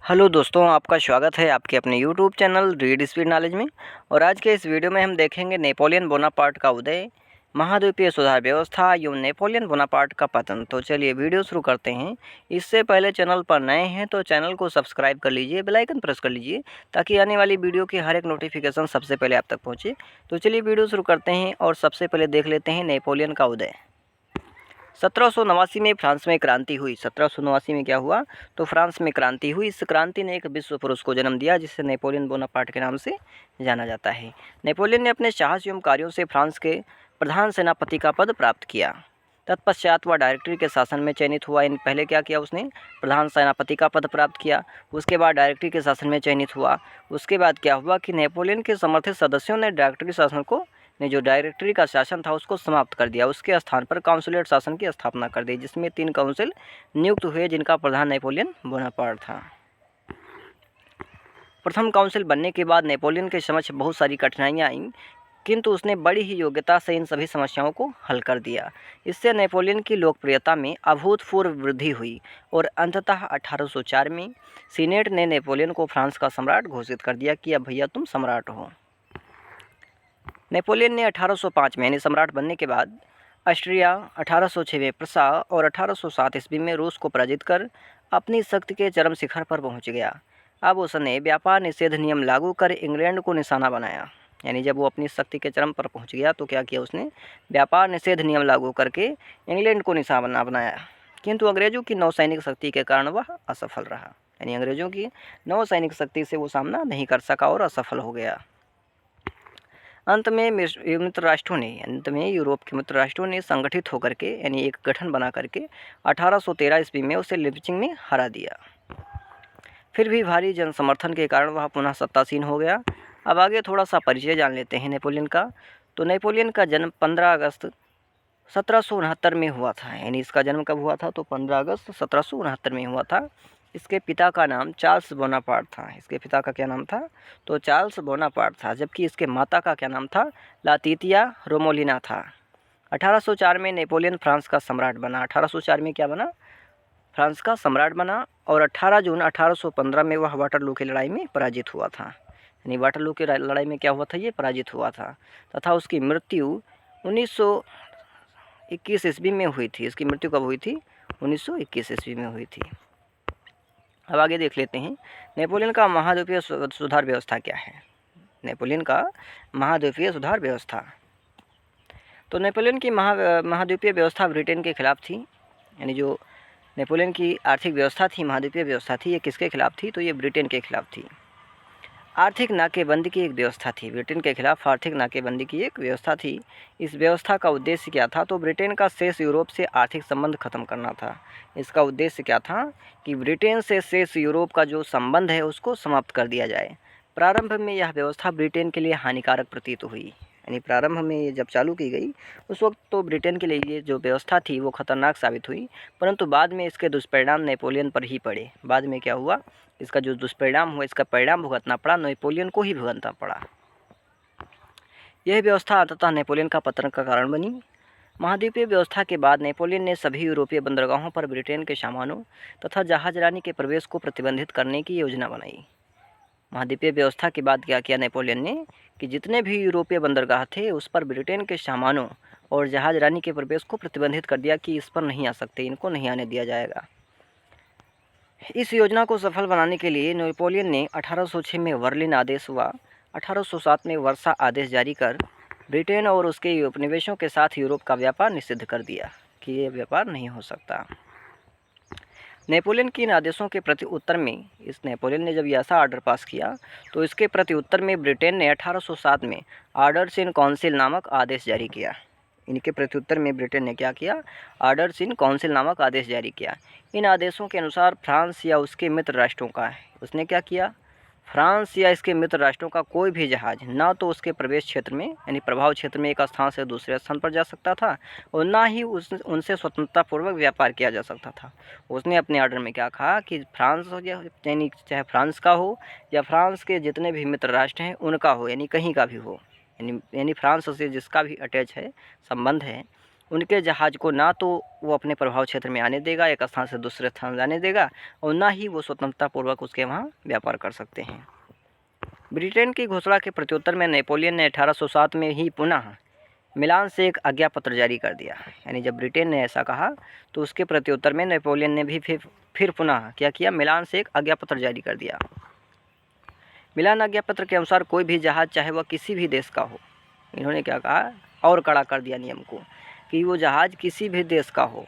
Hello दोस्तों, आपका स्वागत है आपके अपने YouTube channel read speed knowledge में। और आज के इस वीडियो में हम देखेंगे नेपोलियन बोनापार्ट का उदय, महाद्वीपीय सुधार व्यवस्था एवं नेपोलियन बोनापार्ट का पतन। तो चलिए वीडियो शुरू करते हैं। इससे पहले चैनल पर नए हैं तो चैनल को सब्सक्राइब कर लीजिए, बेल आइकन प्रेस कर लीजिए ताकि आने वाली वीडियो की हर एक नोटिफिकेशन सबसे पहले आप तक पहुँचे। तो चलिए वीडियो शुरू करते हैं और सबसे पहले देख लेते हैं नेपोलियन का उदय। 1789 में फ्रांस में क्रांति हुई। 1789 में क्या हुआ? तो फ्रांस में क्रांति हुई। इस क्रांति ने एक विश्व पुरुष को जन्म दिया जिसे नेपोलियन बोनापार्ट के नाम से जाना जाता है। नेपोलियन ने अपने साहस एवं कार्यों से फ्रांस के प्रधान सेनापति का पद प्राप्त किया। तत्पश्चात वह डायरेक्टरी के शासन में चयनित हुआ। इन पहले क्या किया उसने? प्रधान सेनापति का पद प्राप्त किया। उसके बाद डायरेक्टरी के शासन में चयनित हुआ। उसके बाद क्या हुआ कि नेपोलियन के समर्थित सदस्यों ने डायरेक्टरी शासन को जो डायरेक्टरी का शासन था उसको समाप्त कर दिया। उसके स्थान पर काउंसिलेट शासन की स्थापना कर दी, जिसमें 3 काउंसिल नियुक्त हुए जिनका प्रधान नेपोलियन बोनापार्ट था। प्रथम काउंसिल बनने के बाद नेपोलियन के समक्ष बहुत सारी कठिनाइयाँ आईं, किंतु उसने बड़ी ही योग्यता से इन सभी समस्याओं को हल कर दिया। इससे नेपोलियन की लोकप्रियता में अभूतपूर्व वृद्धि हुई और अंततः 1804 में सीनेट ने नेपोलियन को फ्रांस का सम्राट घोषित कर दिया कि अब भैया तुम सम्राट हो। नेपोलियन ने 1805 में यानी सम्राट बनने के बाद ऑस्ट्रिया, 1806 में प्रसा और 1807 ईस्वी में रूस को पराजित कर अपनी शक्ति के चरम शिखर पर पहुंच गया। अब उसने व्यापार निषेध नियम लागू कर इंग्लैंड को निशाना बनाया। यानी जब वो अपनी शक्ति के चरम पर पहुंच गया तो क्या किया उसने? व्यापार निषेध नियम लागू करके इंग्लैंड को निशाना बनाया। किंतु अंग्रेजों की नौसैनिक शक्ति के कारण वह असफल रहा। यानी अंग्रेजों की नौसैनिक शक्ति से वो सामना नहीं कर सका और असफल हो गया। अंत में यूरोप के मित्र राष्ट्रों ने संगठित होकर के यानी एक गठन बना करके 1813 ईस्वी में उसे लीपचिंग में हरा दिया। फिर भी भारी जन समर्थन के कारण वह पुनः सत्तासीन हो गया। अब आगे थोड़ा सा परिचय जान लेते हैं नेपोलियन का। तो नेपोलियन का जन्म 15 अगस्त 1769 में हुआ था। यानी इसका जन्म कब हुआ था? तो 15 अगस्त 1769 में हुआ था। इसके पिता का नाम चार्ल्स बोनापार्ट था। इसके पिता का क्या नाम था? तो चार्ल्स बोनापार्ट था। जबकि इसके माता का क्या नाम था? लातितिया रोमोलिना था। 1804 में नेपोलियन फ्रांस का सम्राट बना। 1804 में क्या बना? फ्रांस का सम्राट बना। और 18 जून 1815 में वह वाटरलू की लड़ाई में पराजित हुआ था। यानी वाटरलू की लड़ाई में क्या हुआ था? ये पराजित हुआ था। तथा उसकी मृत्यु 1921 ईस्वी में हुई थी। इसकी मृत्यु कब हुई थी? 1921 ईस्वी में हुई थी। अब आगे देख लेते हैं नेपोलियन का महाद्वीपीय सुधार व्यवस्था क्या है। नेपोलियन का महाद्वीपीय सुधार व्यवस्था। तो नेपोलियन की महाद्वीपीय व्यवस्था ब्रिटेन के खिलाफ थी। यानी जो नेपोलियन की आर्थिक व्यवस्था थी, महाद्वीपीय व्यवस्था थी, ये किसके खिलाफ थी? तो ये ब्रिटेन के खिलाफ थी। आर्थिक नाकेबंदी की एक व्यवस्था थी। ब्रिटेन के खिलाफ आर्थिक नाकेबंदी की एक व्यवस्था थी। इस व्यवस्था का उद्देश्य क्या था? तो ब्रिटेन का शेष यूरोप से आर्थिक संबंध खत्म करना था। इसका उद्देश्य क्या था? कि ब्रिटेन से शेष यूरोप का जो संबंध है उसको समाप्त कर दिया जाए। प्रारंभ में यह व्यवस्था ब्रिटेन के लिए हानिकारक प्रतीत हुई। यानी प्रारंभ में ये जब चालू की गई उस वक्त तो ब्रिटेन के लिए ये जो व्यवस्था थी वो खतरनाक साबित हुई, परंतु बाद में इसके दुष्परिणाम नेपोलियन पर ही पड़े। बाद में क्या हुआ? इसका जो दुष्परिणाम हुआ, इसका परिणाम भुगतना पड़ा, नेपोलियन को ही भुगतना पड़ा। यह व्यवस्था अंततः नेपोलियन का पतन का कारण बनी। महाद्वीपीय व्यवस्था के बाद नेपोलियन ने सभी यूरोपीय बंदरगाहों पर ब्रिटेन के सामानों तथा जहाजरानी के प्रवेश को प्रतिबंधित करने की योजना बनाई। महाद्वीपीय व्यवस्था के बाद क्या किया नेपोलियन ने? कि जितने भी यूरोपीय बंदरगाह थे उस पर ब्रिटेन के सामानों और जहाजरानी के प्रवेश को प्रतिबंधित कर दिया कि इस पर नहीं आ सकते, इनको नहीं आने दिया जाएगा। इस योजना को सफल बनाने के लिए नेपोलियन ने 1806 में बर्लिन आदेश हुआ, 1807 में वर्सा आदेश जारी कर ब्रिटेन और उसके उपनिवेशों के साथ यूरोप का व्यापार निषिद्ध कर दिया कि ये व्यापार नहीं हो सकता। नेपोलियन के इन आदेशों के प्रति उत्तर में इस नेपोलियन ने जब ये ऐसा ऑर्डर पास किया तो इसके प्रति उत्तर में ब्रिटेन ने 1807 में ऑर्डर्स इन काउंसिल नामक आदेश जारी किया। इनके प्रत्युत्तर में ब्रिटेन ने क्या किया? ऑर्डर्स इन काउंसिल नामक आदेश जारी किया। इन आदेशों के अनुसार फ्रांस या उसके मित्र राष्ट्रों का उसने क्या किया? फ्रांस या इसके मित्र राष्ट्रों का कोई भी जहाज ना तो उसके प्रवेश क्षेत्र में यानी प्रभाव क्षेत्र में एक स्थान से दूसरे स्थान पर जा सकता था और ना ही उनसे स्वतंत्रतापूर्वक व्यापार किया जा सकता था। उसने अपने ऑर्डर में क्या कहा कि फ्रांस हो यानी चाहे फ्रांस का हो या फ्रांस के जितने भी मित्र राष्ट्र हैं उनका हो, यानी कहीं का भी हो, यानी फ्रांस से जिसका भी अटैच है, संबंध है, उनके जहाज़ को ना तो वो अपने प्रभाव क्षेत्र में आने देगा, एक स्थान से दूसरे स्थान जाने देगा, और ना ही वो स्वतंत्रतापूर्वक उसके वहाँ व्यापार कर सकते हैं। ब्रिटेन की घोषणा के प्रत्युत्तर में नेपोलियन ने 1807 में ही पुनः मिलान से एक आज्ञा पत्र जारी कर दिया। यानी जब ब्रिटेन ने ऐसा कहा तो उसके प्रत्युत्तर में नेपोलियन ने भी फिर पुनः क्या किया, मिलान से एक आज्ञा पत्र जारी कर दिया। मिलान आज्ञा पत्र के अनुसार कोई भी जहाज़ चाहे वह किसी भी देश का हो, इन्होंने क्या कहा और कड़ा कर दिया नियम को कि वो जहाज़ किसी भी देश का हो,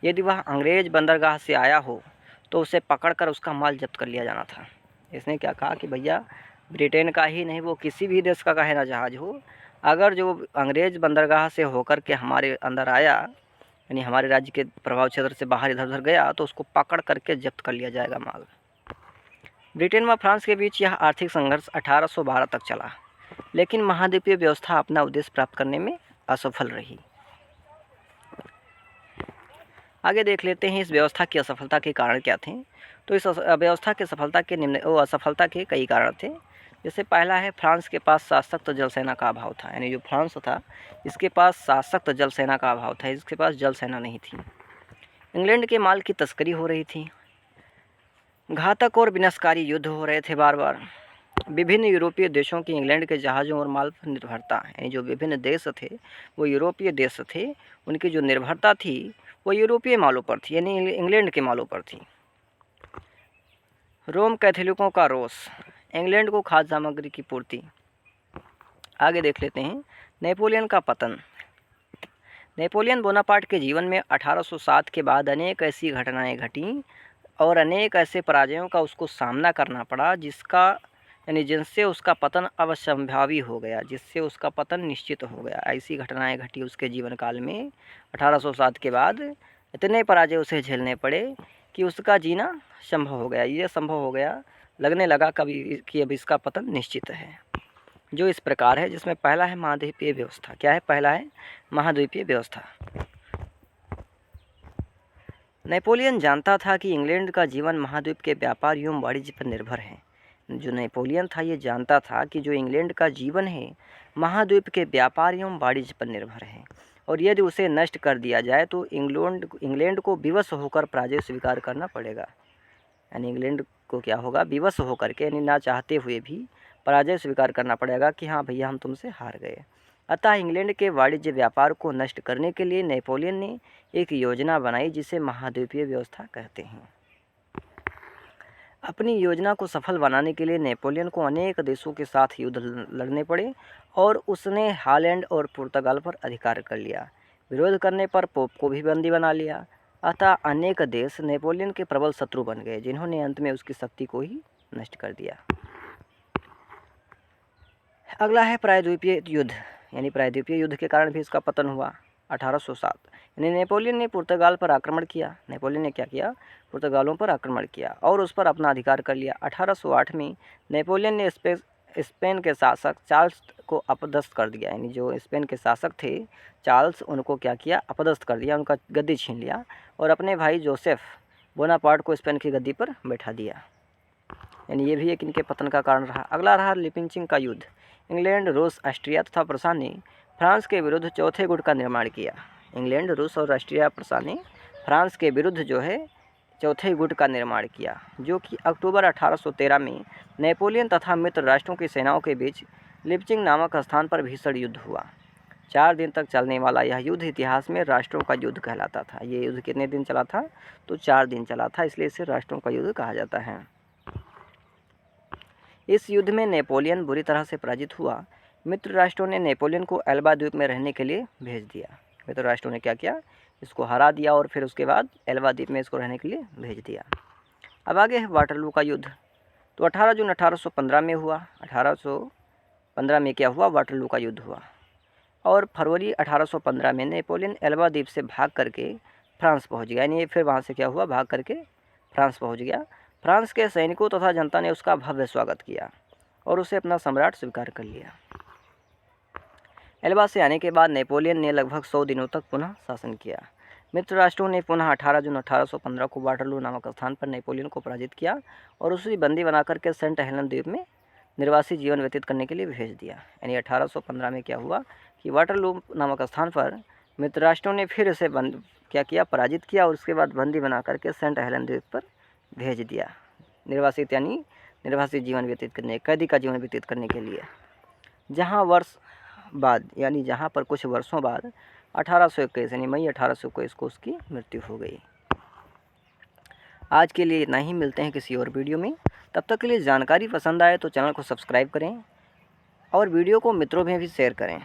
यदि वह अंग्रेज़ बंदरगाह से आया हो तो उसे पकड़कर उसका माल जब्त कर लिया जाना था। इसने क्या कहा कि भैया ब्रिटेन का ही नहीं, वो किसी भी देश का काहे ना जहाज़ हो, अगर जो अंग्रेज़ बंदरगाह से होकर के हमारे अंदर आया, यानी हमारे राज्य के प्रभाव क्षेत्र से बाहर इधर उधर गया, तो उसको पकड़ करके जब्त कर लिया जाएगा माल। ब्रिटेन व फ्रांस के बीच यह आर्थिक संघर्ष 1812 तक चला, लेकिन महाद्वीपीय व्यवस्था अपना उद्देश्य प्राप्त करने में असफल रही। आगे देख लेते हैं इस व्यवस्था की असफलता के कारण क्या थे। तो इस व्यवस्था की असफलता के कई कारण थे। जैसे पहला है, फ्रांस के पास सशक्त जल सेना का अभाव था। यानी जो फ्रांस था इसके पास सशक्त जल सेना का अभाव था, इसके पास जल सेना नहीं थी। इंग्लैंड के माल की तस्करी हो रही थी, घातक और विनाशकारी युद्ध हो रहे थे बार बार। विभिन्न यूरोपीय देशों की इंग्लैंड के जहाज़ों और माल पर निर्भरता, यानी जो विभिन्न देश थे वो यूरोपीय देश थे, उनकी जो निर्भरता थी वो यूरोपीय मालों पर थी, यानी इंग्लैंड के मालों पर थी। रोम कैथोलिकों का रोष, इंग्लैंड को खाद्य सामग्री की पूर्ति। आगे देख लेते हैं नेपोलियन का पतन। नेपोलियन बोनापार्ट के जीवन में 1807 के बाद अनेक ऐसी घटनाएं घटीं और अनेक ऐसे पराजयों का उसको सामना करना पड़ा जिनसे उसका पतन अवश्यंभावी हो गया, जिससे उसका पतन निश्चित हो गया। ऐसी घटनाएं घटी उसके जीवन काल में 1807 के बाद, इतने पराजय उसे झेलने पड़े कि उसका जीना संभव हो गया। ये संभव हो गया, लगने लगा कभी कि अब इसका पतन निश्चित है, जो इस प्रकार है, जिसमें पहला है महाद्वीपीय व्यवस्था। क्या है? पहला है महाद्वीपीय व्यवस्था। नेपोलियन जानता था कि इंग्लैंड का जीवन महाद्वीप के व्यापार एवं वाणिज्य पर निर्भर है। जो नेपोलियन था ये जानता था कि जो इंग्लैंड का जीवन है महाद्वीप के व्यापार एवं वाणिज्य पर निर्भर है, और यदि उसे नष्ट कर दिया जाए तो इंग्लैंड को विवश होकर पराजय स्वीकार करना पड़ेगा। यानी इंग्लैंड को क्या होगा, विवश होकर के, यानी ना चाहते हुए भी पराजय स्वीकार करना पड़ेगा कि हाँ भैया हम तुमसे हार गए। अतः इंग्लैंड के वाणिज्य व्यापार को नष्ट करने के लिए नेपोलियन ने एक योजना बनाई जिसे महाद्वीपीय व्यवस्था कहते हैं। अपनी योजना को सफल बनाने के लिए नेपोलियन को अनेक देशों के साथ युद्ध लड़ने पड़े और उसने हॉलैंड और पुर्तगाल पर अधिकार कर लिया। विरोध करने पर पोप को भी बंदी बना लिया। अतः अनेक देश नेपोलियन के प्रबल शत्रु बन गए, जिन्होंने अंत में उसकी शक्ति को ही नष्ट कर दिया। अगला है प्रायद्वीपीय युद्ध। यानी प्रायद्वीपीय युद्ध के कारण भी इसका पतन हुआ 1807। यानी नेपोलियन ने पुर्तगाल पर आक्रमण किया। नेपोलियन ने क्या किया? पुर्तगालों पर आक्रमण किया और उस पर अपना अधिकार कर लिया। 1808 में नेपोलियन ने स्पेन के शासक चार्ल्स को अपदस्थ कर दिया। यानी जो स्पेन के शासक थे चार्ल्स, उनको क्या किया? अपदस्थ कर दिया, उनका गद्दी छीन लिया और अपने भाई जोसेफ बोनापार्ट को स्पेन की गद्दी पर बैठा दिया। यानी ये भी एक इनके पतन का कारण रहा। अगला रहा लिपिंचिंग का युद्ध। इंग्लैंड, रूस, ऑस्ट्रिया तथा प्रसा ने फ्रांस के विरुद्ध चौथे गुट का निर्माण किया। इंग्लैंड, रूस और ऑस्ट्रिया, प्रसा ने फ्रांस के विरुद्ध जो है चौथे गुट का निर्माण किया, जो कि अक्टूबर 1813 में नेपोलियन तथा मित्र राष्ट्रों की सेनाओं के बीच लिपचिंग नामक स्थान पर भीषण युद्ध हुआ। 4 दिन तक चलने वाला यह युद्ध इतिहास में राष्ट्रों का युद्ध कहलाता था। ये युद्ध कितने दिन चला था? तो 4 दिन चला था, इसलिए इसे राष्ट्रों का युद्ध कहा जाता है। इस युद्ध में नेपोलियन बुरी तरह से पराजित हुआ। मित्र राष्ट्रों ने नेपोलियन को एल्बा द्वीप में रहने के लिए भेज दिया। मित्र राष्ट्रों ने क्या किया? इसको हरा दिया और फिर उसके बाद एल्बा द्वीप में इसको रहने के लिए भेज दिया। अब आगे है वाटरलू का युद्ध। तो 18 जून 1815 में हुआ। 1815 में क्या हुआ? वाटरलू का युद्ध हुआ और फरवरी 1815 में नेपोलियन एल्बा द्वीप से भाग करके फ्रांस पहुंच गया। यानी फिर वहाँ से क्या हुआ? भाग करके फ्रांस पहुंच गया। फ्रांस के सैनिकों तथा जनता ने उसका भव्य स्वागत किया और उसे अपना सम्राट स्वीकार कर लिया। एल्बा से आने के बाद नेपोलियन ने लगभग 100 दिनों तक पुनः शासन किया। मित्र राष्ट्रों ने पुनः 18 जून 1815 को वाटरलू नामक स्थान पर नेपोलियन को पराजित किया और उसे बंदी बनाकर के सेंट हेलेन द्वीप में निर्वासित जीवन व्यतीत करने के लिए भेज दिया। यानी 1815 में क्या हुआ कि वाटरलू नामक स्थान पर मित्र राष्ट्रों ने फिर उसे क्या किया, पराजित किया और उसके बाद बंदी बना करके सेंट हेलेन द्वीप पर भेज दिया, निर्वासित यानी निर्वासित जीवन व्यतीत करने, कैदी का जीवन व्यतीत करने के लिए। जहाँ वर्ष बाद यानी जहाँ पर कुछ वर्षों बाद 1821 यानी मई 1821 को उसकी मृत्यु हो गई। आज के लिए इतना ही, मिलते हैं किसी और वीडियो में। तब तक के लिए जानकारी पसंद आए तो चैनल को सब्सक्राइब करें और वीडियो को मित्रों में भी शेयर करें।